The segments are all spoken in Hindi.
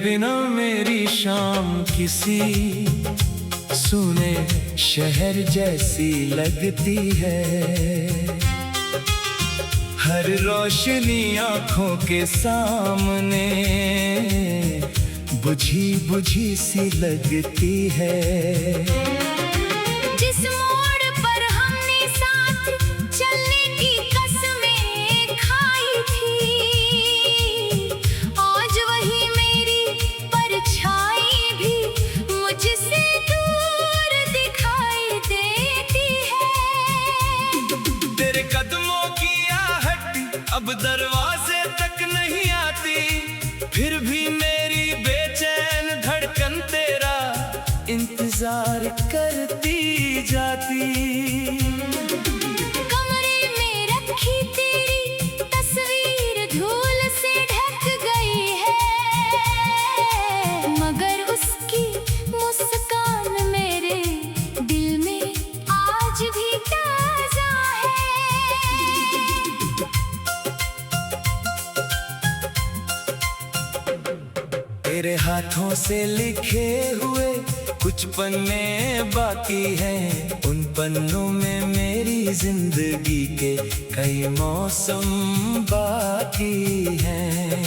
बिना मेरी शाम किसी सुने शहर जैसी लगती है। हर रोशनी आँखों के सामने बुझी बुझी सी लगती है। जिस मोड़ पर हमने साथ चलने की कसमें खाई थी, आज वही मेरी परछाई भी मुझसे दूर दिखाई देती है। तेरे कदमों की आहट अब दरवाजे तक नहीं आती, फिर भी मेरी बेचैन धड़कन तेरा इंतजार करती जाती। कमरे में रखी तेरी तस्वीर धूल से ढक गई है, मगर उसकी मुस्कान मेरे दिल में आज भी ताजा है। तेरे हाथों से लिखे हुए कुछ पन्ने बाकी हैं, उन पन्नों में मेरी जिंदगी के कई मौसम बाकी हैं।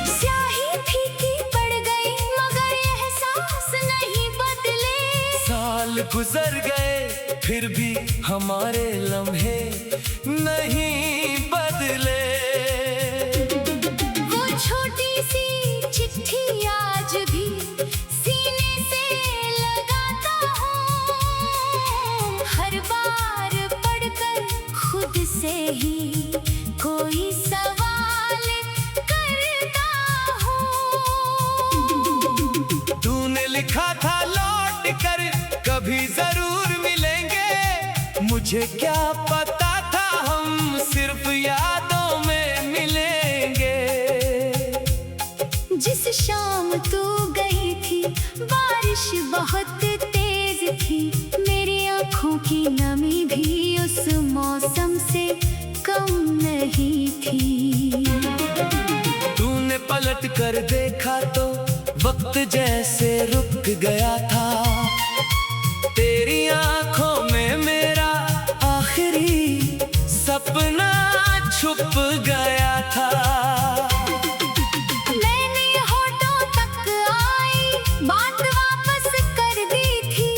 स्याही फीकी पड़ गई मगर एहसास नहीं बदले। साल गुजर गए फिर भी हमारे लम्हे नहीं बदले। छोटी सी चिट्ठी आज भी सीने से लगाता हूँ, हर बार पढ़कर खुद से ही कोई सवाल करता हूँ। तूने लिखा था लौट कर कभी जरूर मिलेंगे, मुझे क्या पता था हम सिर्फ यादों में मिलेंगे। जिस शाम तू गई थी बारिश बहुत तेज थी, मेरी आँखों की नमी भी उस मौसम से कम नहीं थी। तूने पलट कर देखा तो वक्त जैसे रुक गया था, तेरी आँखों में मेरा आखिरी सपना छुप गया था। बात वापस कर दी थी,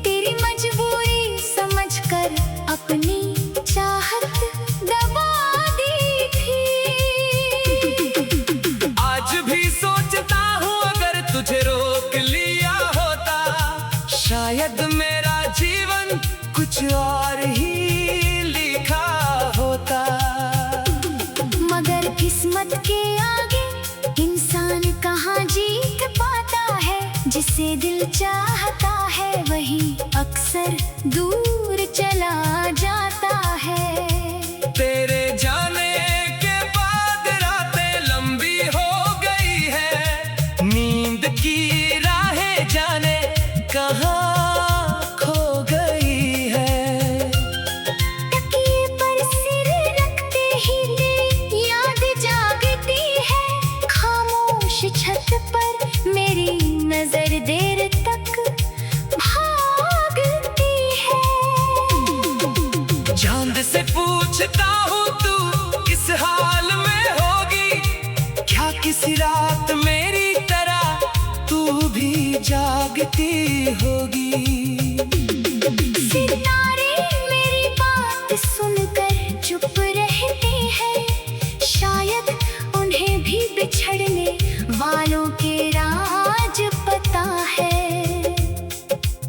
तेरी मजबूरी समझकर अपनी चाहत दबा दी थी। आज भी सोचता हूँ अगर तुझे रोक लिया होता, शायद मेरा जीवन कुछ और ही लिखा होता। मगर किस्मत के आगे इंसान कहाँ जीत पाता है, जिसे दिल चाहता है वही अक्सर दूर चला जाता है। तेरे जाने के बाद रातें लंबी हो गई है, नींद की राहें जाने कहाँ खो गई है। तकिए पर सिर रखते ही दिल याद जागती है, खामोश छत पर मेरी नजर देर तक भागती है। चांद से पूछता हूँ तू किस हाल में होगी, क्या किसी रात मेरी तरह तू भी जागती होगी। सितारे मेरी बात सुनकर चुप रहते हैं, शायद उन्हें भी बिछड़ने वालों के राज पता है।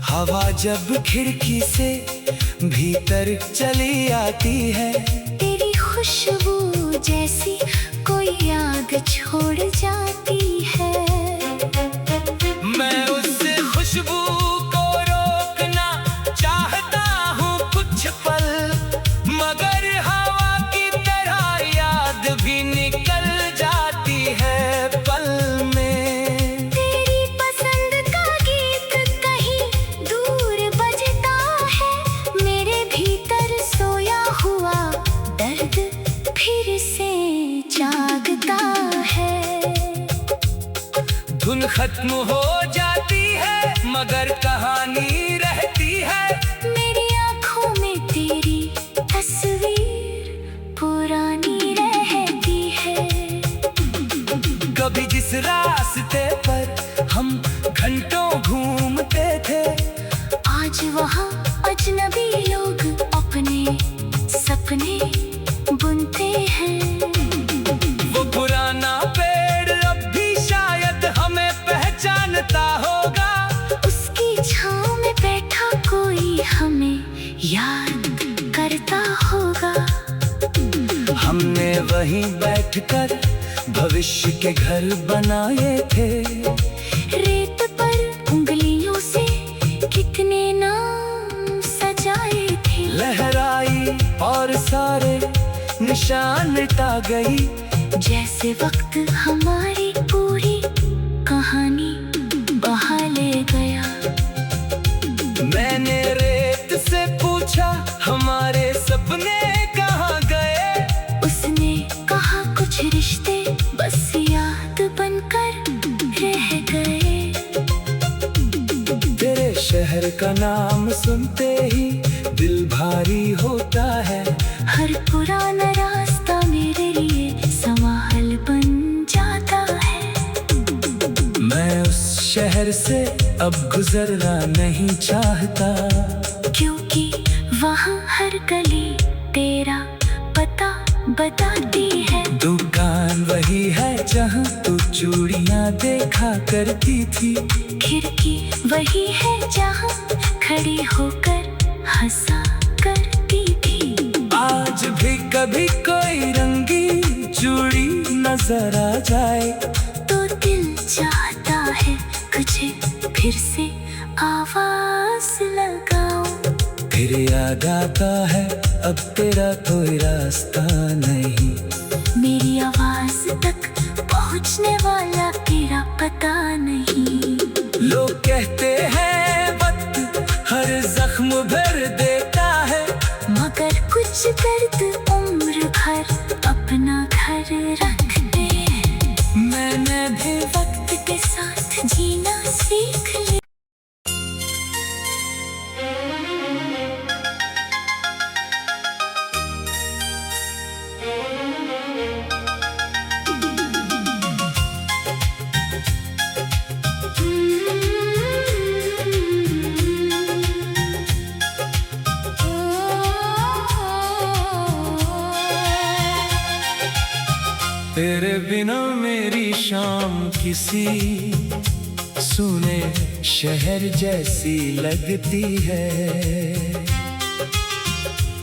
हवा जब खिड़की से भीतर चली आती है, तेरी खुशबू जैसी कोई आग छोड़ जाती है। मैं उस खुशबू को रोकना चाहता हूँ कुछ पल, मगर हवा की तरह याद भी निकल जाती है पल में। तेरी पसंद का गीत कहीं दूर बजता है, मेरे भीतर सोया हुआ दर्द फिर से जागता है। खत्म हो जाती है मगर कहानी रहती है। मेरी आंखों में तेरी तस्वीर पुरानी रहती है। कभी जिस रास्ते पर हम घंटों घूमते थे, आज वहाँ अजनबी लोग अपने सपने बुनते हैं। वो पुराना पेड़ अब भी शायद हमें पहचानता होगा। उसकी छाँव में बैठा कोई हमें याद करता होगा। हमने वहीं बैठकर भविष्य के घर बनाए थे। रेत पर उंगलियों से कितने नाम सजाए थे। लहराई और सारे निशान मिटा गई। जैसे वक्त हमारी पूरी कहानी बहा ले गया। मैंने रेत से पूछा हमारे सपने कहाँ गए। उसने कहा कुछ रिश्ते बस याद बनकर रह गए। तेरे शहर का नाम सुनते ही दिल भारी होता है। हर पुराना रास्ता मेरे लिए संभाल बन जाता है। मैं उस शहर से अब गुजरना नहीं चाहता, क्योंकि वहाँ हर गली तेरा पता बताती है। दुकान वही है जहाँ तू चूड़ियाँ देखा करती थी। खिड़की वही है जहाँ खड़ी होकर हंसा करती थी। आज भी कभी कोई रंगीन चूड़ी नजर आ जाए तो दिल चाहता है तुझे फिर से आवाज लगाऊं। फिर याद आता है अब तेरा कोई रास्ता नहीं। मेरी आवाज तक पहुंचने वाला तेरा पता नहीं। लोग कहते हैं वक्त हर जख्म भर देता है, मगर कुछ दर्द उम्र भर अपना घर रखते हैं। मैंने भी वक्त के साथ जीना सीख लिया। तेरे बिना मेरी शाम किसी सुने शहर जैसी लगती है।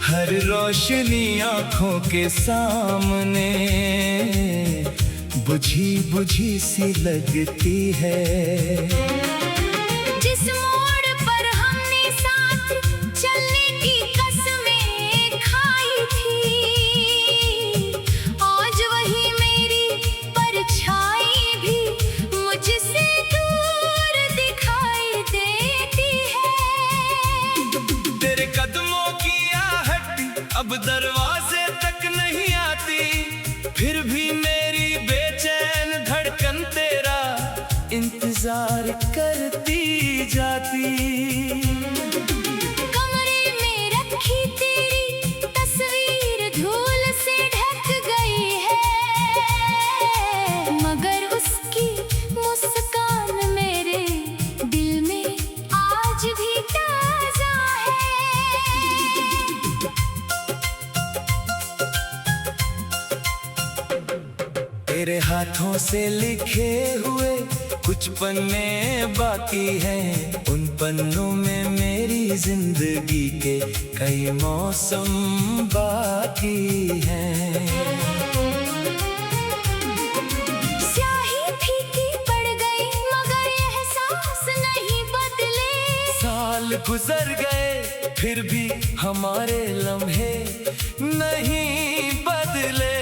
हर रोशनी आँखों के सामने बुझी बुझी सी लगती है। जिस मोड़ पर हमने साथ चलने की कसमें खाई थी, आज वही मेरी परछाई भी मुझसे दूर दिखाई देती है। तेरे कदमों की आहट अब दरवाजे तक नहीं आती, फिर भी मेरी बेचैन धड़कन तेरा इंतजार करती जाती। कमरे में रखी तेरी तस्वीर धूल से ढक गई है, मगर उसकी मुस्कान मेरे दिल में आज भी ताजा है। तेरे हाथों से लिखे हुए कुछ पन्ने बाकी हैं, उन पन्नों में मेरी जिंदगी के कई मौसम बाकी हैं। स्याही फीकी पड़ गई मगर एहसास नहीं बदले। साल गुजर गए फिर भी हमारे लम्हे नहीं बदले।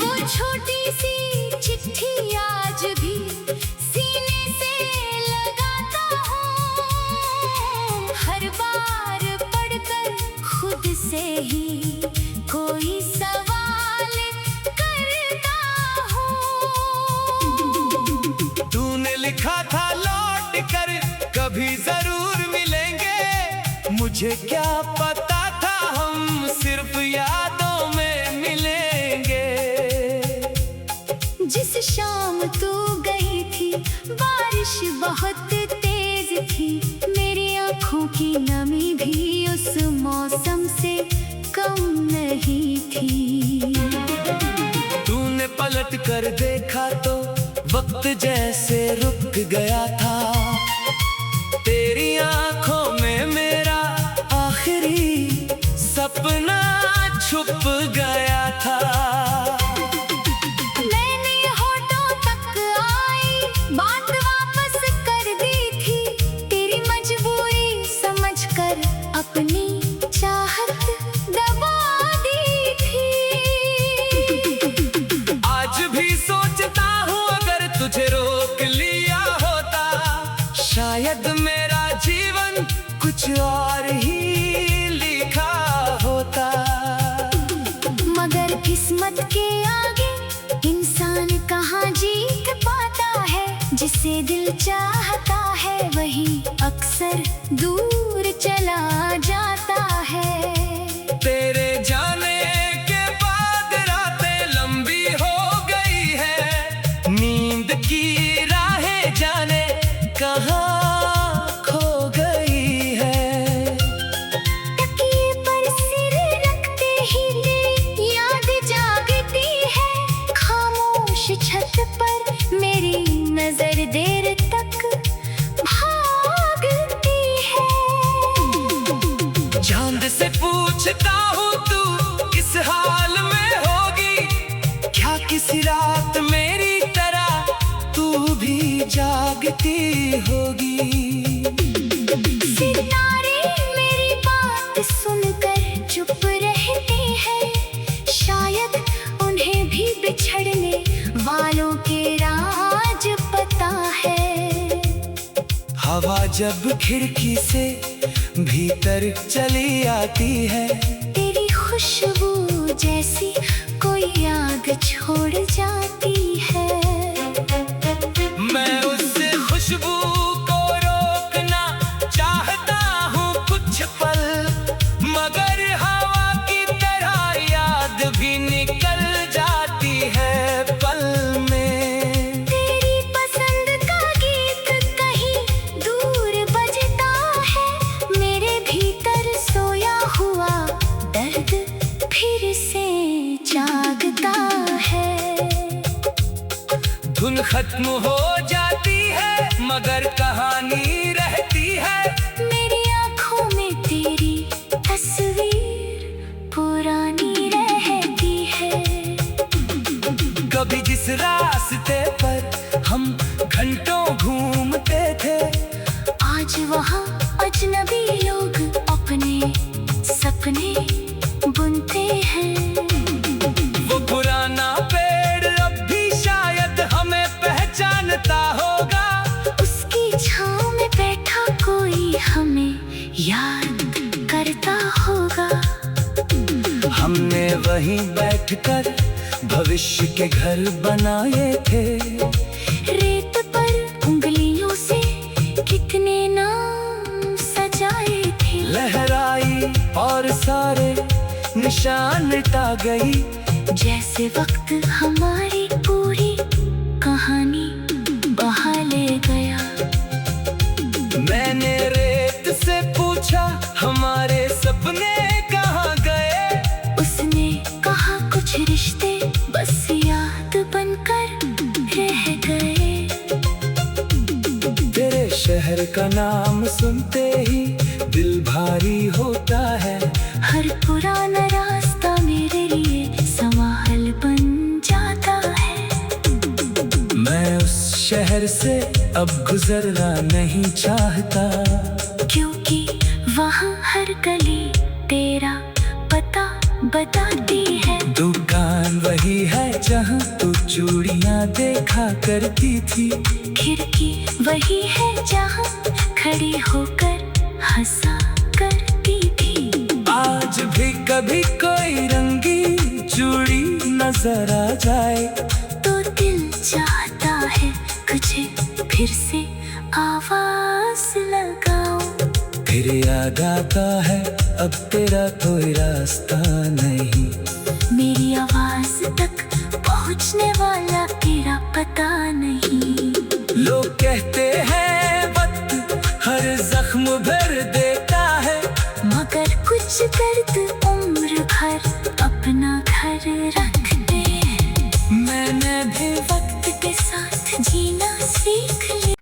वो छोटी सी चिट्ठी आज भी सीने से लगाता हूँ, हर बार पढ़कर खुद से ही कोई सवाल करता हूँ। मुझे क्या पता था हम सिर्फ यादों में मिलेंगे। जिस शाम तू गई थी बारिश बहुत तेज थी, मेरी आँखों की नमी भी उस मौसम से कम नहीं थी। तूने पलट कर देखा तो वक्त जैसे रुक गया था, तेरी आँखों में मेरा आखिरी सपना छुप गया था। मैंने होठों तक आई बात वापस कर दी थी, तेरी मजबूरी समझकर अपनी चाहत दबा दी थी। आज भी सोचता हूँ अगर तुझे रोक लिया होता, शायद मेरा जीवन कुछ और ही लिखा होता। मगर किस्मत के आगे इंसान कहाँ जीत पाता है, जिसे दिल चाहता है वही अक्सर दूर चला जाता है। तेरे जाने के बाद रातें लंबी हो गई है, नींद की राहें जाने कहाँ खो गई है। तकिए पर सिर रखते ही याद जागती है, खामोश छत पर मेरी नजर देर तक भागती है। चांद से पूछता हूँ तू किस हाल में होगी, क्या किसी रात मेरी तरह तू भी जागती होगी। सितारे मेरी बात सुनकर चुप रहते हैं, शायद उन्हें भी बिछड़ने वालों के राज पता है। हवा जब खिड़की से भीतर चली आती है, तेरी खुशबू जैसी कोई आग छोड़ जाती है। मैं उस खुशबू को रोकना चाहता हूँ कुछ पल, मगर हवा की तरह याद भी निकल जाती है पल में। तेरी पसंद का गीत कहीं दूर बजता है, मेरे भीतर सोया हुआ दर्द फिर से जागता है। धुन खत्म हो जाती है मगर कहानी रहती है, मेरी आँखों में तेरी तस्वीर पुरानी रहती है। कभी जिस रास्ते पर हम घंटों घूमते थे, आज वहाँ अजनबी लोग अपने सपने बुनते हैं। वो पुराना पेड़ अब भी शायद हमें पहचानता होगा, उसकी छाँव में बैठा कोई हमें याद करता होगा। हमने वहीं बैठकर भविष्य के घर बनाए थे, रेत पर उंगलियों से कितने नाम सजाए थे। लहराई और सारे निशान मिटा गई, जैसे वक्त हमारी पूरी कहानी बहा ले गया। मैंने रेत से पूछा हमारे सपने कहाँ गए, उसने कहा कुछ रिश्ते बस याद बनकर रह गए। तेरे शहर का नाम सुनते ही दिल भारी होता है, हर पुराना रास्ता मेरे लिए संभाल बन जाता है। मैं उस शहर से अब गुजरना नहीं चाहता, क्योंकि वहाँ हर गली तेरा पता बताती है। दुकान वही है जहाँ तू चूड़ियाँ देखा करती थी, खिड़की वही है जहाँ खड़ी होकर हंसा करती थी। आज भी कभी कोई रंगी चूड़ी नजर आ जाए, तो दिल चाहता है तुझे फिर से आवाज लगाऊं। फिर याद आता है अब तेरा कोई रास्ता नहीं। मेरी आवाज तक पहुंचने वाला तेरा पता नहीं। लोग कहते हैं वक्त हर जख्म भर देता है, मगर कुछ दर्द उम्र भर अपना घर रखते हैं। मैंने भी वक्त के साथ जीना सीख लिया।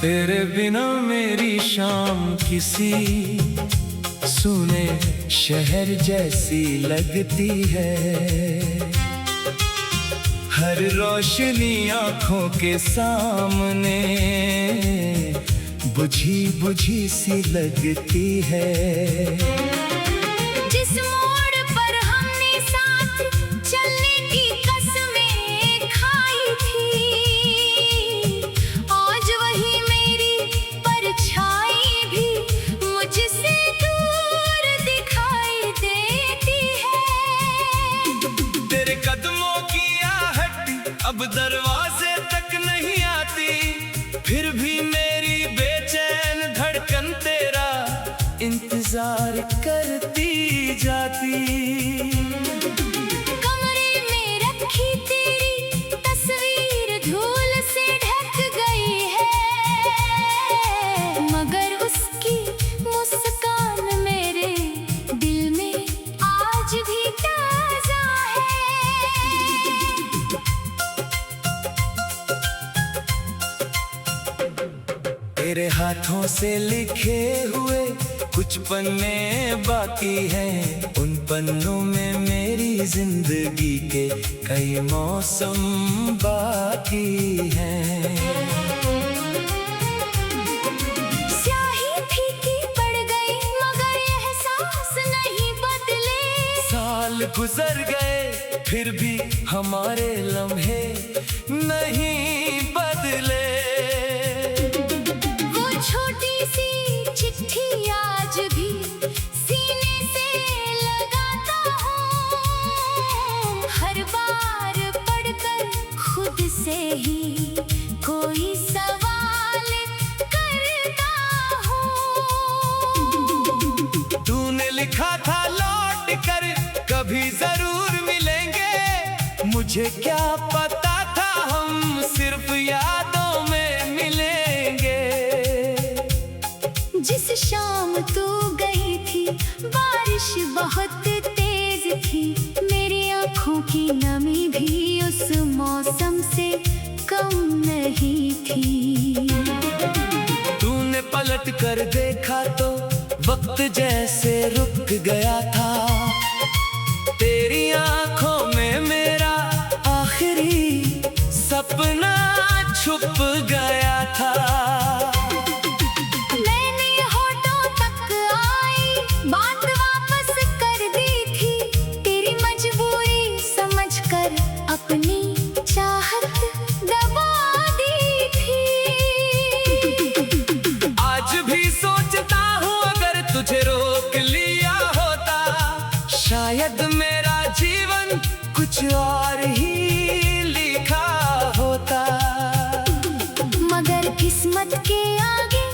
तेरे बिना मेरी शाम किसी सुने शहर जैसी लगती है। हर रोशनी आंखों के सामने बुझी बुझी सी लगती है। जिस मोड़ पर हमने साथ चलने की कसमें खाई थी, आज वही मेरी परछाई भी मुझसे दूर दिखाई देती है। तेरे कदमों की आहट अब दरवाजे तक नहीं आती, फिर भी मेरी बेचैन धड़कन तेरा इंतजार करती जाती। कमरे में रखी तेरी तस्वीर धूल से ढक गई है, मगर उसकी मुस्कान मेरे दिल में आज भी ताजा है। तेरे हाथों से लिखे हुए कुछ पन्ने बाकी हैं, उन पन्नों में मेरी जिंदगी के कई मौसम बाकी हैं। स्याही फीकी पड़ गई मगर एहसास नहीं बदले। साल गुजर गए फिर भी हमारे लम्हे नहीं बदले। वो छोटी सी चिट्ठी आज भी सीने से लगाता हूँ, हर बार पढ़कर खुद से ही कोई सवाल करता हूँ। तूने लिखा था लौट कर कभी जरूर मिलेंगे, मुझे क्या पता था हम सिर्फ यादों में मिलेंगे। जिस शाम तू गई थी बारिश बहुत तेज थी, मेरी आंखों की नमी भी उस मौसम से कम नहीं थी। तूने पलट कर देखा तो वक्त जैसे रुक गया था, तेरी आंखों में मेरा आखिरी सपना छुप गया था। मैंने होठों तक आई बात वापस कर दी थी, तेरी मजबूरी समझकर अपनी चाहत दबा दी थी। आज भी सोचता हूँ अगर तुझे रोक लिया होता, शायद मेरा जीवन कुछ और ही लिखा होता। मगर किस्मत के आगे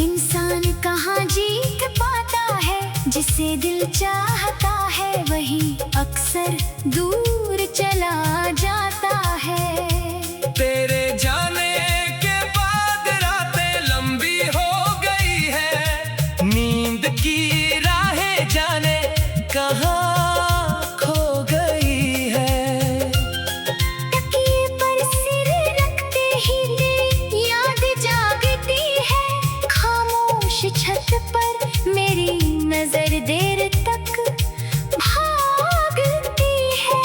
इंसान कहाँ जीत पाता है, जिसे दिल चाहता है वही अक्सर दूर चला जाता है। तेरे जाने के बाद रातें लंबी हो गई है, नींद की राहें जाने कहाँ खो गई है। तकिए पर सिर रखते ही दिल याद जागती है, खामोश छत पर मेरी नजर देर तक भागती है।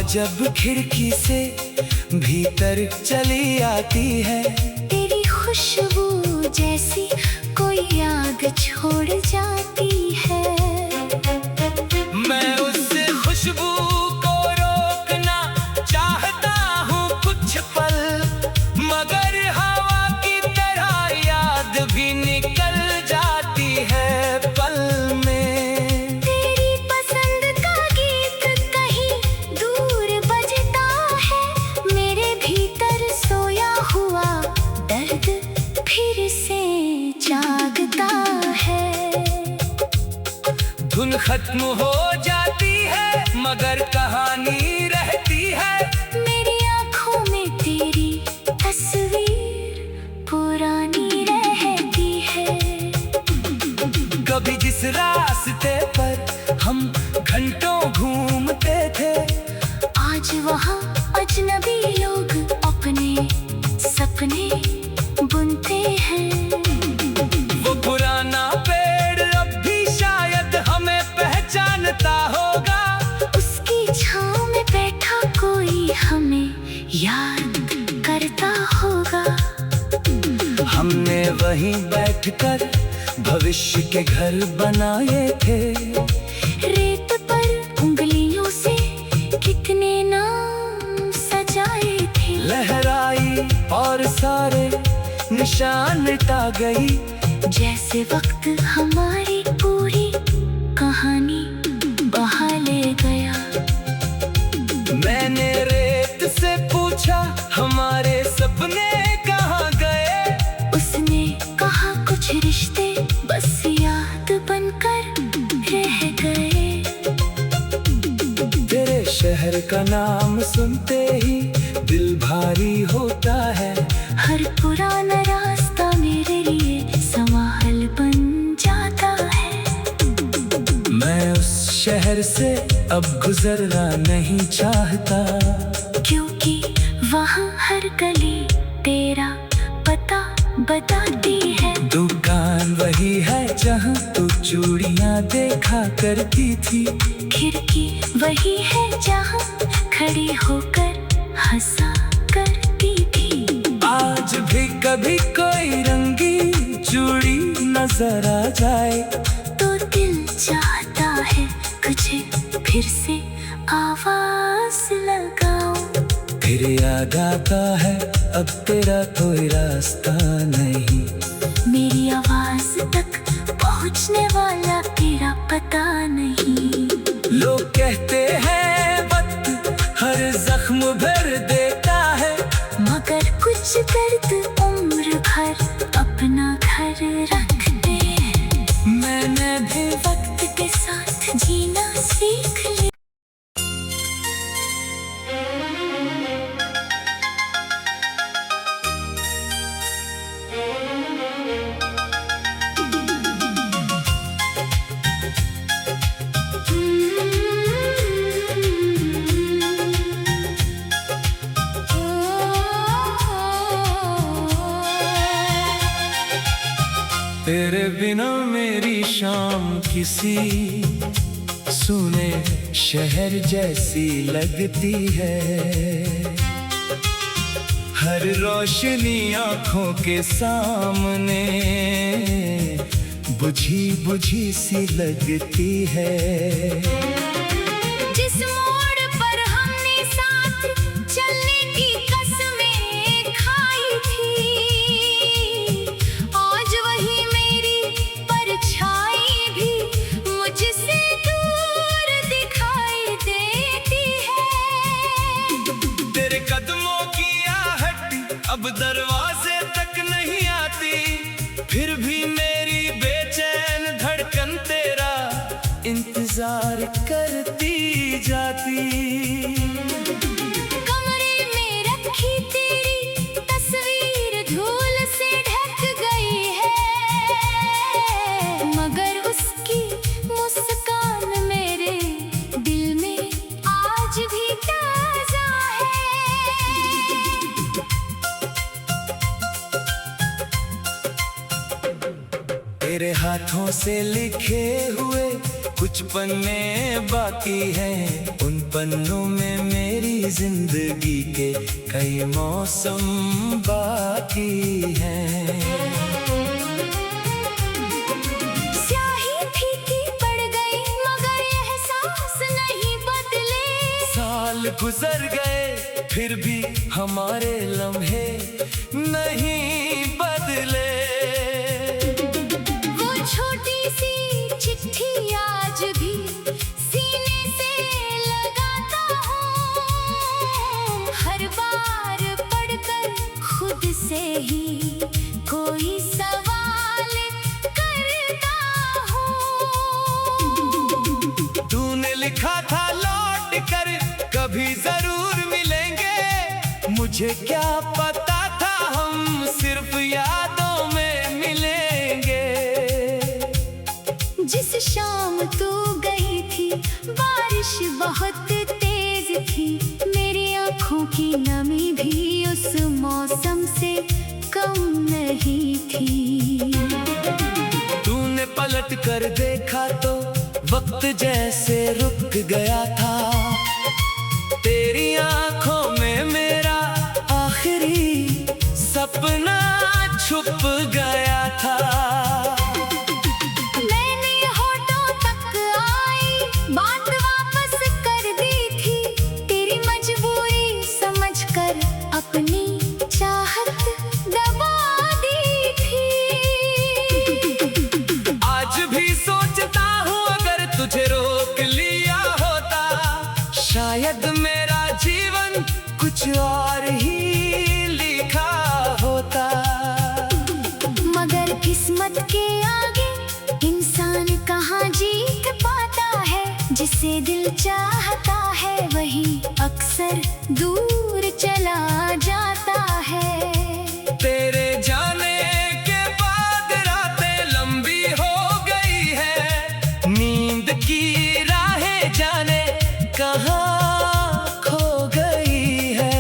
जब खिड़की से भीतर चली आती है, तेरी खुशबू जैसी कोई आग छोड़ जाती है। मैं उस खुशबू को रोकना चाहता हूँ कुछ पल, मगर हवा की तरह याद भी निकल जाती है पल में। तेरी पसंद का गीत कहीं दूर बजता है, मेरे भीतर सोया हुआ दर्द फिर से जागता है। धुन खत्म हो जाती है मगर कहानी रहती है, मेरी आँखों में तेरी तस्वीर पुरानी रहती है। कभी जिस रास्ते पर हम घंटों घूमते थे, आज वहाँ अजनबी लोग अपने सपने बुनते हैं। वो पुराना पेड़ अब भी शायद हमें पहचानता होगा, उसकी छाँव में बैठा कोई हमें याद करता होगा। हमने वहीं बैठकर भविष्य के घर बनाए थे, रेत पर उंगलियों से कितने नाम सजाए थे। लहराई और सारे निशान मिटा गई, जैसे वक्त हमारी पूरी कहानी बहा ले गया। मैंने रेत से पूछा हमारे सपने कहाँ गए, उसने कहा कुछ रिश्ते बस याद बनकर रह गए। तेरे शहर का नाम सुनते ही दिल भारी होता है, हर पुराना रास्ता मेरे लिए संभाल बन जाता है। मैं उस शहर से अब गुजरना नहीं चाहता, क्योंकि वहाँ हर गली तेरा पता बताती है। दुकान वही है जहाँ तू चूड़ियाँ देखा करती थी, खिड़की वही है जहाँ खड़ी होकर हंसा करती थी। आज भी कभी कोई रंगी चूड़ी नजर आ जाए, तो दिल चाहता है तुझे फिर से आवाज लगाऊं। फिर याद आता है अब तेरा कोई रास्ता नहीं, मेरी आवाज तक पहुंचने वाला तेरा पता नहीं। लोग कहते हैं वक्त हर जख्म भर देता है, मगर कुछ दर्द उम्र भर अपना घर रखते हैं। मैंने भी वक्त के साथ जीना सीख लिया। तेरे बिना मेरी शाम किसी सुने शहर जैसी लगती है, हर रोशनी आँखों के सामने बुझी बुझी सी लगती है। जिस मोड़ पर हमने साथ चलने की कसमें खाई थी, आज वही मेरी परछाई भी मुझसे दूर दिखाई देती है। तेरे कदमों की आहट अब दरवाजे तक नहीं आती, फिर भी मेरी बेचैन धड़कन तेरा इंतजार करती जाती। कमरे में रखी तेरी तस्वीर धूल से ढक गई है, मगर उसकी मुस्कान मेरे दिल में आज भी ताजा है। तेरे हाथों से लिखे हुए कुछ पन्ने बाकी हैं, उन पन्नों में मेरी जिंदगी के कई मौसम बाकी हैं। स्याही फीकी पड़ गई मगर एहसास नहीं बदले। साल गुजर गए फिर भी हमारे लम्हे नहीं बदले। वो छोटी सी चिट्ठी आज भी सीने से लगाता हूँ। हर बार पढ़कर खुद से ही कोई सवाल करता हूँ। तूने लिखा था लौट कर कभी जरूर मिलेंगे, मुझे क्या पता था हम सिर्फ यादों में मिलेंगे। जिस शाम तू गई थी बारिश बहुत तेज थी, मेरी आँखों की नमी भी उस मौसम से कम नहीं थी। तूने पलट कर देखा तो वक्त जैसे रुक गया था, तेरी आंखों में मेरा आखिरी सपना छुप गया था। मैंने होठों तक आई बात वापस कर दी थी, तेरी मजबूरी समझकर अपनी चाहत दबा दी थी। आज भी सोचता हूँ अगर तुझे रोक लिया होता, शायद मेरा जीवन कुछ और ही लिखा होता। मगर किस्मत के आगे इंसान कहाँ जीत पाता है, जिसे दिल चाहता है वही अक्सर दूर चला जाता है। तेरे जाने के बाद रातें लंबी हो गई है, नींद की राहें जाने कहाँ खो गई है।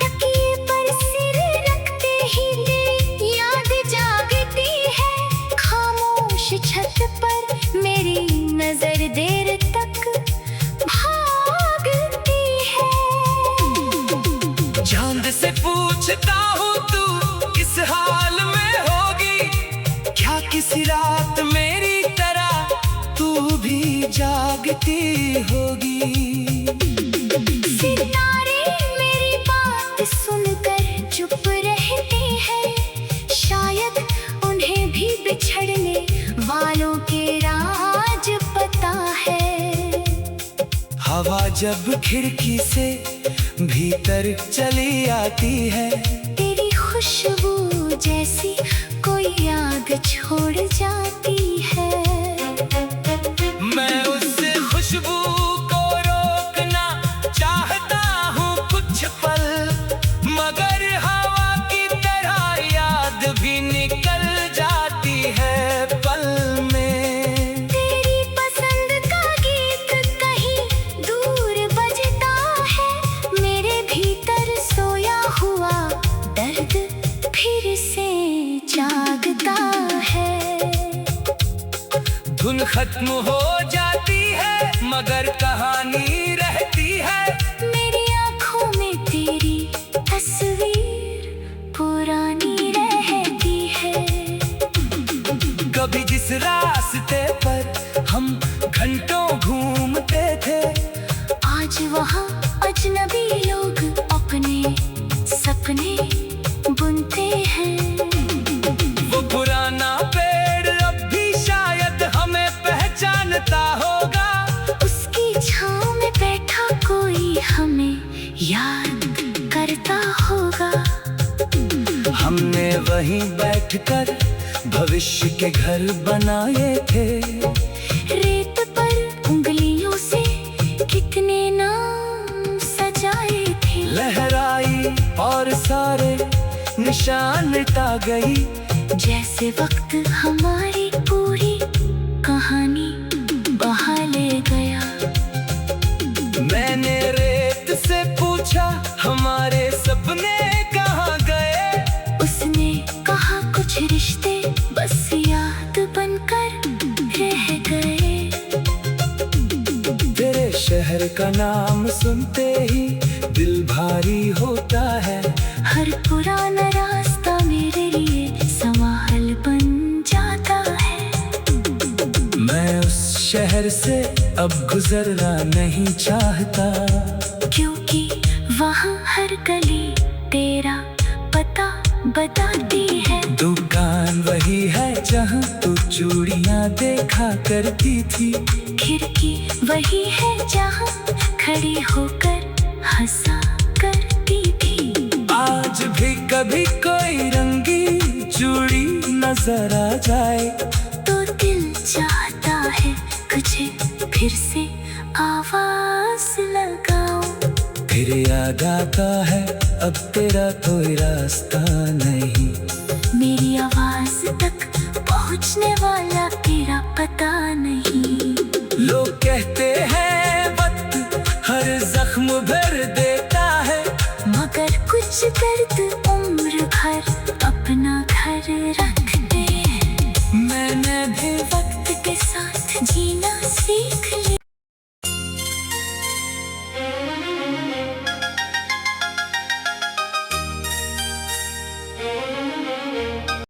तकिए पर सिर रखते ही दिल याद जागती है, खामोश छत पर मेरी नजर देर तक भागती है। चांद से पूछता हूँ तू किस हाल में होगी, क्या किसी रात मेरी तरह तू भी जागती होगी। सितारे मेरी बात सुनकर चुप रहते हैं, शायद उन्हें भी बिछड़ने वालों के राज पता है। हवा जब खिड़की से भीतर चली आती है, तेरी खुशबू जैसी कोई आग छोड़ जाती है। मैं उस खुशबू को रोकना चाहता हूँ कुछ पल, मगर हवा की तरह याद भी निकल जाती है पल में। तेरी पसंद का गीत कहीं दूर बजता है, मेरे भीतर सोया हुआ दर्द फिर से जागता है। धुन खत्म हो जाती है मगर कहानी रहती है, मेरी आँखों में तेरी तस्वीर पुरानी रहती है। कभी जिस रास्ते पर हम घंटों घूमते थे, आज वहाँ अजनबी लोग अपने सपने बुनते हैं। वो पुराना पेड़ अब भी शायद हमें पहचानता होगा, उसकी छाँव में बैठा कोई हमें याद करता होगा। हमने वहीं बैठकर भविष्य के घर बनाए थे, रेत पर उंगलियों से कितने नाम सजाए थे। लहराई और सारे निशान मिटा गई, जैसे वक्त हमारी पूरी कहानी बहा ले गया। मैंने रेत से पूछा हमारे सपने कहाँ गए, उसने कहा कुछ रिश्ते बस याद बनकर रह गए। का नाम सुनते ही दिल भारी होता है। हर पुराना रास्ता मेरे लिए सवाल बन जाता है। मैं उस शहर से अब गुजरना नहीं चाहता, क्योंकि वहाँ हर गली तेरा पता बताती है। दुकान वही है जहाँ तू चूड़ियाँ देखा करती थी। खिड़की वही है जहाँ खड़ी होकर हंसा करती थी। आज भी कभी कोई रंगीन चूड़ी नजर आ जाए तो दिल चाहता है तुझे फिर से आवाज लगाऊं। फिर याद आता है अब तेरा कोई रास्ता नहीं। मेरी आवाज तक पहुंचने वाला तेरा पता नहीं। लोग कहते हैं वक्त हर जख्म भर देता है, मगर कुछ दर्द उम्र भर अपना घर रखते हैं। मैंने भी वक्त के साथ जीना सीख लिया।